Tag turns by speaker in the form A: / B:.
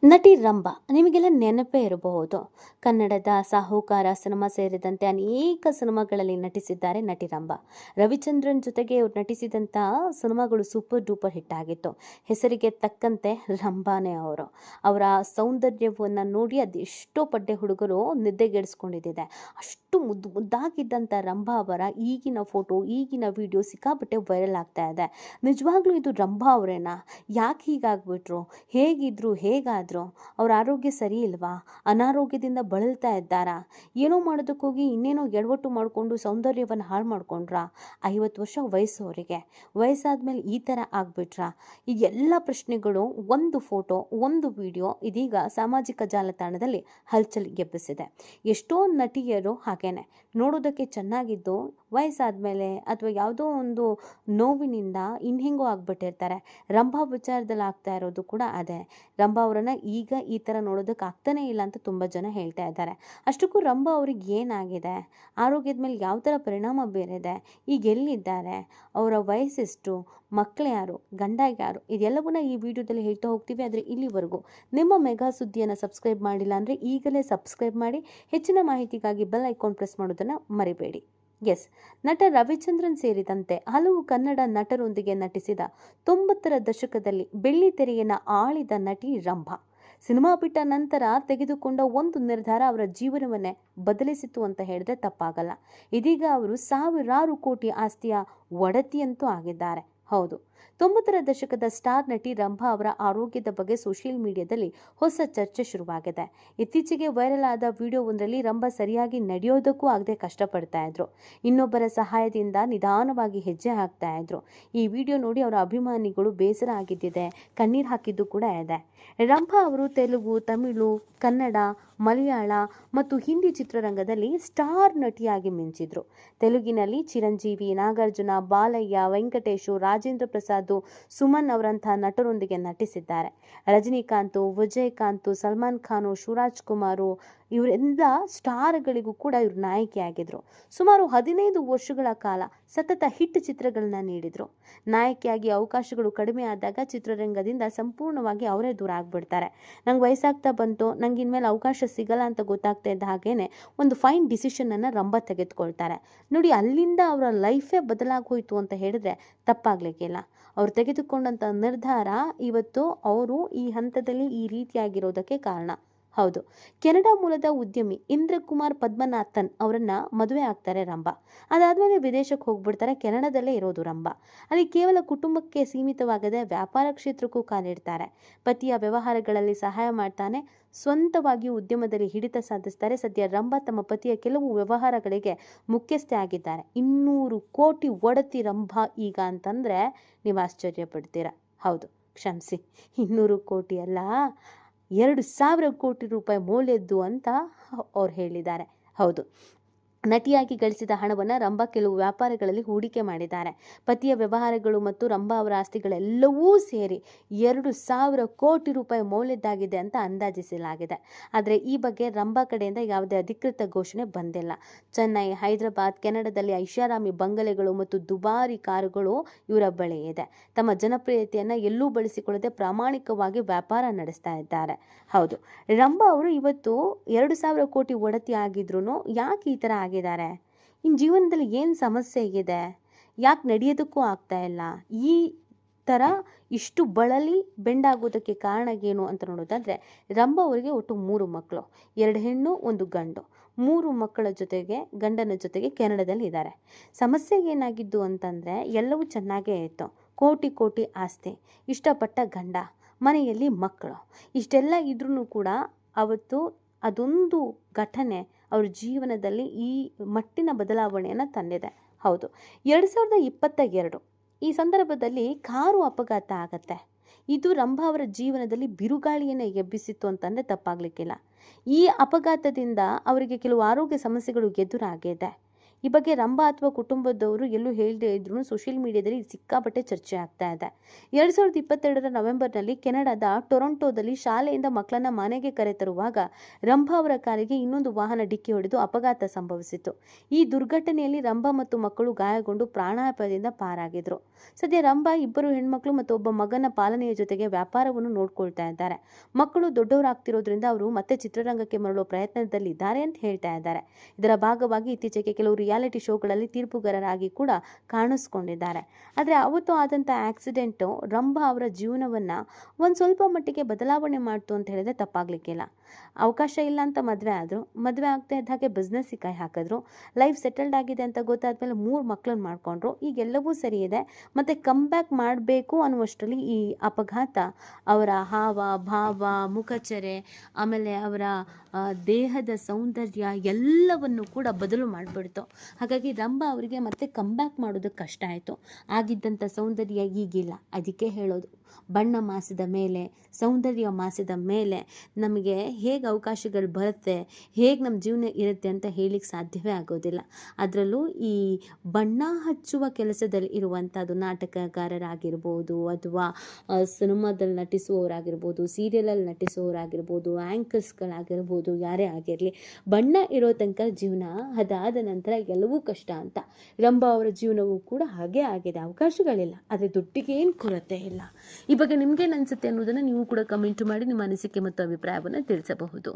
A: ನಟಿ ರಂಭಾ ನಿಮಗೆಲ್ಲ ನೆನಪೇ ಇರಬಹುದು. ಕನ್ನಡದ ಸಾಹುಕಾರ ಸಿನಿಮಾ ಸೇರಿದಂತೆ ಅನೇಕ ಸಿನಿಮಾಗಳಲ್ಲಿ ನಟಿಸಿದ್ದಾರೆ ನಟಿ ರಂಭಾ. ರವಿಚಂದ್ರನ್ ಜೊತೆಗೆ ಇವ್ರು ನಟಿಸಿದಂಥ ಸಿನಿಮಾಗಳು ಸೂಪರ್ ಡೂಪರ್ ಹಿಟ್ ಆಗಿತ್ತು. ಹೆಸರಿಗೆ ತಕ್ಕಂತೆ ರಂಭಾನೇ ಅವರು. ಅವರ ಸೌಂದರ್ಯವನ್ನು ನೋಡಿ ಅದೆಷ್ಟೋ ಪಡ್ಡೆ ಹುಡುಗರು ನಿದ್ದೆಗೆಡಿಸ್ಕೊಂಡಿದ್ದಿದೆ. ಅಷ್ಟು ಮುದ್ದಾಗಿದ್ದಂಥ ರಂಭಾ ಅವರ ಈಗಿನ ಫೋಟೋ, ಈಗಿನ ವಿಡಿಯೋ ಸಿಕ್ಕಾಪಟ್ಟೆ ವೈರಲ್ ಆಗ್ತಾ ಇದೆ. ನಿಜವಾಗ್ಲೂ ಇದು ರಂಭಾ ಅವರೇನಾ? ಯಾಕೆ ಹೀಗಾಗ್ಬಿಟ್ರು? ಹೇಗಿದ್ರು, ಹೇಗಾದ್ರು? ಅವ್ರ ಆರೋಗ್ಯ ಸರಿ ಇಲ್ವಾ? ಅನಾರೋಗ್ಯದಿಂದ ಬಳಲ್ತಾ ಇದ್ದಾರಾ? ಏನೋ ಮಾಡೋದಕ್ಕೋಗಿ ಇನ್ನೇನೋ ಎಡವಟ್ಟು ಮಾಡಿಕೊಂಡು ಸೌಂದರ್ಯವನ್ನು ಹಾಳು ಮಾಡ್ಕೊಂಡ್ರಾ? 50 ವರ್ಷ ವಯಸ್ಸು ಅವರಿಗೆ. ವಯಸ್ಸಾದ್ಮೇಲೆ ಈ ಥರ ಆಗ್ಬಿಟ್ರಾ? ಈ ಎಲ್ಲ ಪ್ರಶ್ನೆಗಳು ಒಂದು ಫೋಟೋ, ಒಂದು ವಿಡಿಯೋ ಇದೀಗ ಸಾಮಾಜಿಕ ಜಾಲತಾಣದಲ್ಲಿ ಹಲ್ಚಲ್ ಎಬ್ಬಿಸಿದೆ. ಎಷ್ಟೋ ನಟಿಯರು ಹಾಗೇನೆ ನೋಡೋದಕ್ಕೆ ಚೆನ್ನಾಗಿದ್ದು ವಯಸ್ಸಾದ್ಮೇಲೆ ಅಥವಾ ಯಾವುದೋ ಒಂದು ನೋವಿನಿಂದ ಇನ್ನೆಂಗೋ ಆಗ್ಬಿಟ್ಟಿರ್ತಾರೆ. ರಂಭಾ ವಿಚಾರದಲ್ಲಿ ಆಗ್ತಾ ಇರೋದು ಕೂಡ ಅದೇ. ರಂಭಾ ಅವರನ್ನ ಈಗ ಈ ಥರ ನೋಡೋದಕ್ಕೆ ಆಗ್ತಾನೇ ಇಲ್ಲ ಅಂತ ತುಂಬ ಜನ ಹೇಳ್ತಾ ಇದ್ದಾರೆ. ಅಷ್ಟಕ್ಕೂ ರಂಭಾ ಅವ್ರಿಗೆ ಏನಾಗಿದೆ? ಆರೋಗ್ಯದ ಮೇಲೆ ಯಾವ ಥರ ಪರಿಣಾಮ ಬೀರಿದೆ? ಈಗ ಎಲ್ಲಿದ್ದಾರೆ? ಅವರ ವಯಸ್ಸೆಷ್ಟು? ಮಕ್ಕಳು ಯಾರು? ಗಂಡ ಯಾರು? ಇದೆಲ್ಲವನ್ನ ಈ ವಿಡಿಯೋದಲ್ಲಿ ಹೇಳ್ತಾ ಹೋಗ್ತೀವಿ. ಆದರೆ ಇಲ್ಲಿವರೆಗೂ ನಿಮ್ಮ ಮೆಗಾ ಸುದ್ದಿಯನ್ನು ಸಬ್ಸ್ಕ್ರೈಬ್ ಮಾಡಿಲ್ಲ ಅಂದರೆ ಈಗಲೇ ಸಬ್ಸ್ಕ್ರೈಬ್ ಮಾಡಿ. ಹೆಚ್ಚಿನ ಮಾಹಿತಿಗಾಗಿ ಬೆಲ್ ಐಕಾನ್ ಪ್ರೆಸ್ ಮಾಡೋದನ್ನು ಮರಿಬೇಡಿ. ಎಸ್, ನಟ ರವಿಚಂದ್ರನ್ ಸೇರಿದಂತೆ ಹಲವು ಕನ್ನಡ ನಟರೊಂದಿಗೆ ನಟಿಸಿದ 90ರ ದಶಕದಲ್ಲಿ ಬೆಳ್ಳಿ ತೆರೆಯನ್ನು ಆಳಿದ ನಟಿ ರಂಭಾ. ಸಿನಿಮಾ ಬಿಟ್ಟ ನಂತರ ತೆಗೆದುಕೊಂಡ ಒಂದು ನಿರ್ಧಾರ ಅವರ ಜೀವನವನ್ನೇ ಬದಲಿಸಿತು ಅಂತ ಹೇಳಿದ್ರೆ ತಪ್ಪಾಗಲ್ಲ. ಇದೀಗ ಅವರು ಸಾವಿರಾರು ಕೋಟಿ ಆಸ್ತಿಯ ಒಡತಿಯಂತೂ ಆಗಿದ್ದಾರೆ. ಹೌದು, 90ರ ದಶಕದ ಸ್ಟಾರ್ ನಟಿ ರಂಭಾ ಅವರ ಆರೋಗ್ಯದ ಬಗ್ಗೆ ಸೋಷಿಯಲ್ ಮೀಡಿಯಾದಲ್ಲಿ ಹೊಸ ಚರ್ಚೆ ಶುರುವಾಗಿದೆ. ಇತ್ತೀಚೆಗೆ ವೈರಲ್ ಆದ ವಿಡಿಯೋ ಒಂದರಲ್ಲಿ ರಂಭಾ ಸರಿಯಾಗಿ ನಡೆಯೋದಕ್ಕೂ ಆಗದೆ ಕಷ್ಟಪಡ್ತಾ ಇದ್ರು. ಇನ್ನೊಬ್ಬರ ಸಹಾಯದಿಂದ ನಿಧಾನವಾಗಿ ಹೆಜ್ಜೆ ಹಾಕ್ತಾ ಇದ್ರು. ಈ ವಿಡಿಯೋ ನೋಡಿ ಅವರ ಅಭಿಮಾನಿಗಳು ಬೇಸರ ಆಗಿದ್ದಿದೆ, ಕಣ್ಣೀರು ಹಾಕಿದ್ದು ಕೂಡ ಇದೆ. ರಂಭಾ ಅವರು ತೆಲುಗು, ತಮಿಳು, ಕನ್ನಡ, ಮಲಯಾಳ ಮತ್ತು ಹಿಂದಿ ಚಿತ್ರರಂಗದಲ್ಲಿ ಸ್ಟಾರ್ ನಟಿಯಾಗಿ ಮಿಂಚಿದ್ರು. ತೆಲುಗಿನಲ್ಲಿ ಚಿರಂಜೀವಿ, ನಾಗಾರ್ಜುನ, ಬಾಲಯ್ಯ, ವೆಂಕಟೇಶು, ರಾಜೇಂದ್ರ ಪ್ರಸಾದ್, ಸುಮನ್ ಅವರಂಥ ನಟರೊಂದಿಗೆ ನಟಿಸಿದ್ದಾರೆ. ರಜನಿಕಾಂತ್, ವಿಜಯಕಾಂತ್, ಸಲ್ಮಾನ್ ಖಾನ್, ಶಿವರಾಜ್ ಕುಮಾರ್ ಇವರೆಲ್ಲ ಸ್ಟಾರ್ಗಳಿಗೂ ಕೂಡ ಇವರು ನಾಯಕಿಯಾಗಿದ್ರು. ಸುಮಾರು 15 ವರ್ಷಗಳ ಕಾಲ ಸತತ ಹಿಟ್ ಚಿತ್ರಗಳನ್ನ ನೀಡಿದ್ರು. ನಾಯಕಿಯಾಗಿ ಅವಕಾಶಗಳು ಕಡಿಮೆ ಆದಾಗ ಚಿತ್ರರಂಗದಿಂದ ಸಂಪೂರ್ಣವಾಗಿ ಅವರೇ ದೂರ ಆಗ್ಬಿಡ್ತಾರೆ. ನಂಗೆ ವಯಸ್ಸಾಗ್ತಾ ಬಂತು, ನಂಗೆ ಇನ್ಮೇಲೆ ಅವಕಾಶ ಸಿಗಲ್ಲ ಅಂತ ಗೊತ್ತಾಗ್ತಾ ಇದ್ದ ಹಾಗೇನೆ ಒಂದು ಫೈನ್ ಡಿಸಿಷನ್ ಅನ್ನ ರಂಭಾ ತೆಗೆದುಕೊಳ್ತಾರೆ. ನೋಡಿ, ಅಲ್ಲಿಂದ ಅವರ ಲೈಫೇ ಬದಲಾಗೋಯ್ತು ಅಂತ ಹೇಳಿದ್ರೆ ತಪ್ಪಾಗ್ಲಿಕ್ಕಿಲ್ಲ. ಅವ್ರು ತೆಗೆದುಕೊಂಡಂತ ನಿರ್ಧಾರ ಇವತ್ತು ಅವರು ಈ ಹಂತದಲ್ಲಿ ಈ ರೀತಿಯಾಗಿರೋದಕ್ಕೆ ಕಾರಣ. ಹೌದು, ಕೆನಡಾ ಮೂಲದ ಉದ್ಯಮಿ ಇಂದ್ರಕುಮಾರ್ ಪದ್ಮನಾಥನ್ ಅವರನ್ನ ಮದುವೆ ಆಗ್ತಾರೆ ರಂಭಾ. ಅದಾದ್ಮೇಲೆ ವಿದೇಶಕ್ಕೆ ಹೋಗ್ಬಿಡ್ತಾರೆ. ಕೆನಡಾದಲ್ಲೇ ಇರೋದು ರಂಭಾ. ಅಲ್ಲಿ ಕೇವಲ ಕುಟುಂಬಕ್ಕೆ ಸೀಮಿತವಾಗದೆ ವ್ಯಾಪಾರ ಕ್ಷೇತ್ರಕ್ಕೂ ಕಾಲಿಡ್ತಾರೆ. ಪತಿಯ ವ್ಯವಹಾರಗಳಲ್ಲಿ ಸಹಾಯ ಮಾಡ್ತಾನೆ. ಸ್ವಂತವಾಗಿ ಉದ್ಯಮದಲ್ಲಿ ಹಿಡಿತ ಸಾಧಿಸ್ತಾರೆ. ಸದ್ಯ ರಂಭಾ ತಮ್ಮ ಪತಿಯ ಕೆಲವು ವ್ಯವಹಾರಗಳಿಗೆ ಮುಖ್ಯಸ್ಥೆ ಆಗಿದ್ದಾರೆ. 200 ಕೋಟಿ ಒಡತಿ ರಂಭಾ ಈಗ ಅಂತಂದ್ರೆ ನೀವು ಆಶ್ಚರ್ಯ ಪಡ್ತೀರಾ. ಹೌದು, ಕ್ಷಮಿಸಿ, 200 ಕೋಟಿ ಅಲ್ಲ, 2,000 ಕೋಟಿ ರೂಪಾಯಿ ಮೌಲ್ಯದ್ದು ಅಂತ ಅವ್ರು ಹೇಳಿದ್ದಾರೆ. ಹೌದು, ನಟಿಯಾಗಿ ಗಳಿಸಿದ ಹಣವನ್ನು ರಂಭಾ ಕೆಲವು ವ್ಯಾಪಾರಗಳಲ್ಲಿ ಹೂಡಿಕೆ ಮಾಡಿದ್ದಾರೆ. ಪತಿಯ ವ್ಯವಹಾರಗಳು ಮತ್ತು ರಂಭಾ ಅವರ ಆಸ್ತಿಗಳೆಲ್ಲವೂ ಸೇರಿ 2,000 ಕೋಟಿ ರೂಪಾಯಿ ಮೌಲ್ಯದ್ದಾಗಿದೆ ಅಂತ ಅಂದಾಜಿಸಲಾಗಿದೆ. ಆದರೆ ಈ ಬಗ್ಗೆ ರಂಭಾ ಕಡೆಯಿಂದ ಯಾವುದೇ ಅಧಿಕೃತ ಘೋಷಣೆ ಬಂದಿಲ್ಲ. ಚೆನ್ನೈ, ಹೈದರಾಬಾದ್, ಕೆನಡಾದಲ್ಲಿ ಐಷಾರಾಮಿ ಬಂಗಲೆಗಳು ಮತ್ತು ದುಬಾರಿ ಕಾರುಗಳು ಇವರ ಬಳಿ ಇದೆ. ತಮ್ಮ ಜನಪ್ರಿಯತೆಯನ್ನು ಎಲ್ಲೂ ಬಳಸಿಕೊಳ್ಳದೆ ಪ್ರಾಮಾಣಿಕವಾಗಿ ವ್ಯಾಪಾರ ನಡೆಸ್ತಾ ಇದ್ದಾರೆ. ಹೌದು, ರಂಭಾ ಅವರು ಇವತ್ತು 2,000 ಕೋಟಿ ಒಡತಿ ಆಗಿದ್ರು ಯಾಕೆ ಈ ಥರ ಆಗಿದ್ದಾರೆ? ಇನ್ನು ಜೀವನದಲ್ಲಿ ಏನು ಸಮಸ್ಯೆ ಇದೆ? ಯಾಕೆ ನಡೆಯೋದಕ್ಕೂ ಆಗ್ತಾ ಇಲ್ಲ? ಈ ಥರ ಇಷ್ಟು ಬಳಲಿ ಬೆಂಡಾಗೋದಕ್ಕೆ ಕಾರಣ ಏನು ಅಂತ ನೋಡೋದಾದರೆ, ರಂಭಾ ಅವರಿಗೆ ಒಟ್ಟು 3 ಮಕ್ಕಳು, 2 ಹೆಣ್ಣು 1 ಗಂಡು. 3 ಮಕ್ಕಳ ಜೊತೆಗೆ ಗಂಡನ ಜೊತೆಗೆ ಕೆನಡಾದಲ್ಲಿ ಇದ್ದಾರೆ. ಸಮಸ್ಯೆ ಏನಾಗಿದ್ದು ಅಂತಂದರೆ, ಎಲ್ಲವೂ ಚೆನ್ನಾಗೇ ಇತ್ತು. ಕೋಟಿ ಕೋಟಿ ಆಸ್ತಿ, ಇಷ್ಟಪಟ್ಟ ಗಂಡ, ಮನೆಯಲ್ಲಿ ಮಕ್ಕಳು, ಇಷ್ಟೆಲ್ಲ ಇದ್ರೂ ಕೂಡ ಅವತ್ತು ಅದೊಂದು ಘಟನೆ ಅವ್ರ ಜೀವನದಲ್ಲಿ ಈ ಮಟ್ಟಿನ ಬದಲಾವಣೆಯನ್ನು ತಂದಿದೆ. ಹೌದು, 2022 ಈ ಸಂದರ್ಭದಲ್ಲಿ ಕಾರು ಅಪಘಾತ ಆಗತ್ತೆ. ಇದು ರಂಭಾ ಅವರ ಜೀವನದಲ್ಲಿ ಬಿರುಗಾಳಿಯನ್ನು ಎಬ್ಬಿಸಿತ್ತು ಅಂತಂದರೆ ತಪ್ಪಾಗಲಿಕ್ಕಿಲ್ಲ. ಈ ಅಪಘಾತದಿಂದ ಅವರಿಗೆ ಕೆಲವು ಆರೋಗ್ಯ ಸಮಸ್ಯೆಗಳು ಎದುರಾಗಿದೆ. ಈ ಬಗ್ಗೆ ರಂಭಾ ಅಥವಾ ಕುಟುಂಬದವರು ಎಲ್ಲೂ ಹೇಳದೇ ಇದ್ರೂ ಸೋಷಿಯಲ್ ಮೀಡಿಯಾದಲ್ಲಿ ಸಿಕ್ಕಾಪಟ್ಟೆ ಚರ್ಚೆ ಆಗ್ತಾ ಇದೆ. 2022ರ ನವೆಂಬರ್ನಲ್ಲಿ ಕೆನಡಾದ ಟೊರೊಂಟೊದಲ್ಲಿ ಶಾಲೆಯಿಂದ ಮಕ್ಕಳನ್ನ ಮನೆಗೆ ಕರೆತರುವಾಗ ರಂಭಾ ಅವರ ಕಾರಿಗೆ ಇನ್ನೊಂದು ವಾಹನ ಡಿಕ್ಕಿ ಹೊಡೆದು ಅಪಘಾತ ಸಂಭವಿಸಿತು. ಈ ದುರ್ಘಟನೆಯಲ್ಲಿ ರಂಭಾ ಮತ್ತು ಮಕ್ಕಳು ಗಾಯಗೊಂಡು ಪ್ರಾಣಾಪಾಯದಿಂದ ಪಾರಾಗಿದ್ರು. ಸದ್ಯ ರಂಭಾ ಇಬ್ಬರು ಹೆಣ್ಮಕ್ಳು ಮತ್ತು ಒಬ್ಬ ಮಗನ ಪಾಲನೆಯ ಜೊತೆಗೆ ವ್ಯಾಪಾರವನ್ನು ನೋಡ್ಕೊಳ್ತಾ ಇದ್ದಾರೆ. ಮಕ್ಕಳು ದೊಡ್ಡವರಾಗ್ತಿರೋದ್ರಿಂದ ಅವರು ಮತ್ತೆ ಚಿತ್ರರಂಗಕ್ಕೆ ಮರಳುವ ಪ್ರಯತ್ನದಲ್ಲಿದ್ದಾರೆ ಅಂತ ಹೇಳ್ತಾ ಇದ್ದಾರೆ. ಇದರ ಭಾಗವಾಗಿ ಇತ್ತೀಚೆಗೆ ಕೆಲವು ರಿಯಾಲಿಟಿ ಶೋಗಳಲ್ಲಿ ತೀರ್ಪುಗಾರರಾಗಿ ಕೂಡ ಕಾಣಿಸ್ಕೊಂಡಿದ್ದಾರೆ. ಆದರೆ ಅವತ್ತು ಆದಂಥ ಆಕ್ಸಿಡೆಂಟು ರಂಭಾ ಅವರ ಜೀವನವನ್ನು ಒಂದು ಸ್ವಲ್ಪ ಮಟ್ಟಿಗೆ ಬದಲಾವಣೆ ಮಾಡ್ತು ಅಂತ ಹೇಳಿದ್ರೆ ತಪ್ಪಾಗ್ಲಿಕ್ಕಿಲ್ಲ. ಅವಕಾಶ ಇಲ್ಲ ಅಂತ ಮದುವೆ ಆದರು. ಮದುವೆ ಆಗ್ತಾ ಇದ್ದ ಹಾಗೆ ಬಿಸ್ನೆಸ್ಸಿಗೆ ಕೈ ಹಾಕಿದ್ರು. ಲೈಫ್ ಸೆಟಲ್ಡ್ ಆಗಿದೆ ಅಂತ ಗೊತ್ತಾದ್ಮೇಲೆ 3 ಮಕ್ಕಳನ್ನ ಮಾಡ್ಕೊಂಡ್ರು. ಈಗ ಎಲ್ಲವೂ ಸರಿ ಇದೆ. ಮತ್ತು ಕಮ್ ಬ್ಯಾಕ್ ಮಾಡಬೇಕು ಅನ್ನುವಷ್ಟರಲ್ಲಿ ಈ ಅಪಘಾತ ಅವರ ಹಾವ ಭಾವ, ಮುಖಚರೆ, ಆಮೇಲೆ ಅವರ ದೇಹದ ಸೌಂದರ್ಯ ಎಲ್ಲವನ್ನು ಕೂಡ ಬದಲು ಮಾಡಿಬಿಡ್ತು. ಹಾಗಾಗಿ ರಂಭಾ ಅವರಿಗೆ ಮತ್ತೆ ಕಮ್ ಬ್ಯಾಕ್ ಮಾಡೋದಕ್ಕೆ ಕಷ್ಟ ಆಯಿತು. ಆಗಿದ್ದಂಥ ಸೌಂದರ್ಯ ಈಗಿಲ್ಲ. ಅದಕ್ಕೆ ಹೇಳೋದು, ಬಣ್ಣ ಮಾಸಿದ ಮೇಲೆ, ಸೌಂದರ್ಯ ಮಾಸಿದ ಮೇಲೆ ನಮಗೆ ಹೇಗೆ ಅವಕಾಶಗಳು ಬರುತ್ತೆ, ಹೇಗೆ ನಮ್ಮ ಜೀವನ ಇರುತ್ತೆ ಅಂತ ಹೇಳಲಿಕ್ಕೆ ಸಾಧ್ಯವೇ ಆಗೋದಿಲ್ಲ. ಅದರಲ್ಲೂ ಈ ಬಣ್ಣ ಹಚ್ಚುವ ಕೆಲಸದಲ್ಲಿ ಇರುವಂಥದ್ದು ನಾಟಕಗಾರರಾಗಿರ್ಬೋದು, ಅಥವಾ ಸಿನಿಮಾದಲ್ಲಿ ನಟಿಸುವವರಾಗಿರ್ಬೋದು, ಸೀರಿಯಲಲ್ಲಿ ನಟಿಸುವವರಾಗಿರ್ಬೋದು, ಆ್ಯಂಕರ್ಸ್ಗಳಾಗಿರ್ಬೋದು, ಯಾರೇ ಆಗಿರಲಿ, ಬಣ್ಣ ಇರೋ ತನಕ ಜೀವನ, ಅದಾದ ನಂತರ ಎಲ್ಲವೂ ಕಷ್ಟ ಅಂತ. ರಂಭಾ ಅವರ ಜೀವನವೂ ಕೂಡ ಹಾಗೇ ಆಗಿದೆ. ಅವಕಾಶಗಳಿಲ್ಲ, ಆದರೆ ದುಡ್ಡಿಗೆ ಏನು ಕೊರತೆ ಇಲ್ಲ. ಈ ಬಗ್ಗೆ ನಿಮ್ಗೇನು ಅನಿಸುತ್ತೆ ಅನ್ನೋದನ್ನು ನೀವು ಕೂಡ ಕಮೆಂಟ್ ಮಾಡಿ ನಿಮ್ಮ ಅನಿಸಿಕೆ ಮತ್ತು ಅಭಿಪ್ರಾಯವನ್ನು ತಿಳಿಸಬಹುದು.